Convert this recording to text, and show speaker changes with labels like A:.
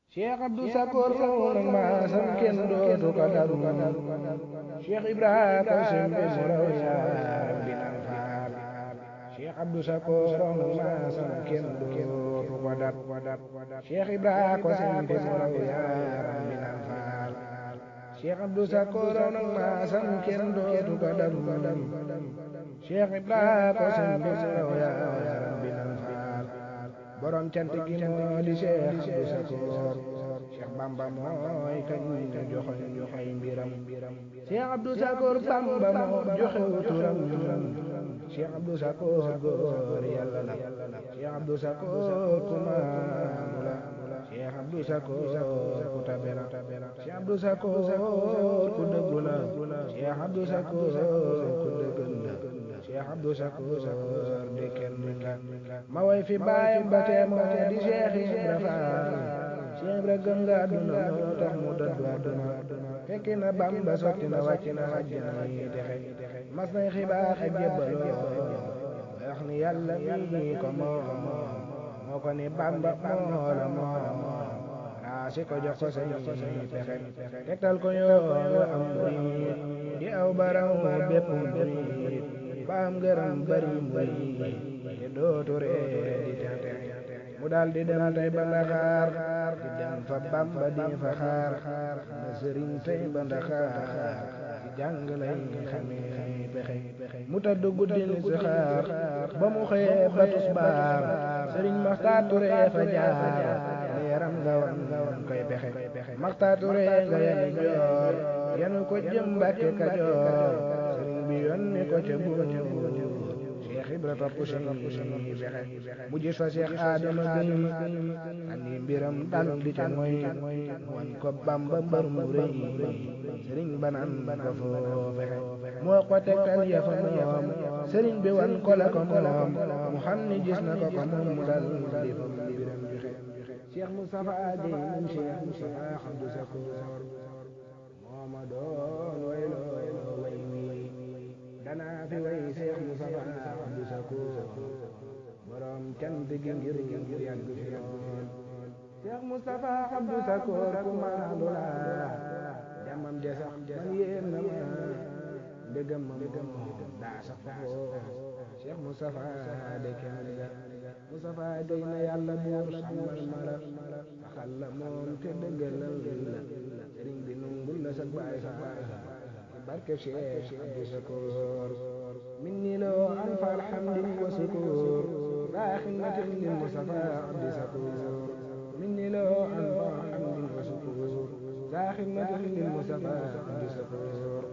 A: Cheikh Abdou Sakor raw nag maasam kenn dootu ko dab Cheikh Ibra ko sembe mu raw yaaram bi nan faal Cheikh Abdou Sakor raw nag maasam kenn dootu ko dab Cheikh Ibra ko sembe mu raw yaaram bi nan faal Cheikh Abdou Sakor raw nag maasam kenn dootu ko dab Cheikh Ibra ko sembe mu raw yaaram bi nan faal borom cant gi moo di Cheikh Abdou Sakor Cheikh Bamba mooy kañ ñu joxoñ ay mbiram Cheikh Abdou Sakor Bamba moo joxew turam Cheikh Abdou Sakor góor yàlla la Cheikh Abdou Sakor ku maandu la Cheikh Abdou Sakor ku tabe la Cheikh Abdou Sakor ku dëggu la Cheikh Abdou Sakor ku dëggal la Cheikh Abdou Sakor di kenn la ma way fi baayam ba tee moo di Cheikh Ibra Faal Cheikh Ibra gëm nga àdduna moo tax mu dëddu àdduna fekki na Bamba sotti na wàcc na àjjana yi texe mas nay xibaar ak jébbaloo wax ni yàlla mi ko moo ko ni Bamba moo la raasi ko jox ko say pexe tegtal ko yoon am murid di aw baraw bépp murid ba am ngërëm bari murid te dootu ree di texe mu dal di dem tey ba Ndaxaar di dem fa Bamba di fa xaar na sëriñ tey ba Ndaxaar di jàng lay xamee pexe mu tëdd guddi ni si xaar ba mu xëyee ba tisbaar sëriñ Maxtaar Ture fa jaar leeram nga wan koy pexe Maxtaar Ture nga yenu joor yenu ko jëm Mbàkke Kajoor sëriñ bi yónni ko ca buur Cheikh Ibra topp si pexe mu gis fa Cheikh Adama Gëy andi mbiram dal di ca mooy wan ko Bamba mbër mu rëy sëriñ banaan ko foo fexe moo ko tegtal ya fa moom sëriñ bi wan ko la ko moom mu xam ni gis na ko moom mu dal di fa mbiram joxe Cheikh Moustapha Guèye moom Cheikh Moustapha Abdou Sakor moo ma doon wayloo way wi danaa fi way Cheikh Moustapha Abdou Sakor borom cant gi ngir yàgg fi lool Cheikh Moustapha Abdou Sakor ku maandu la jamam ja sax man yéem na ma ndegam ma moom daa sax fafoo Cheikh Moustapha de kenn ga Moustapha Guèye na yàlla buur sàmmal ma la saxal la moom te dëggalal la sëriñ bi nungul la sa baay sa barke Cheikh Abdou Sakor minni loo anfa alhamdin wa sukur raa xidmatin lil Mustafa Abdou Sakor minni loo anfa alhamdin wa sukur raa xidmatin lil Mustafa Abdou Sakor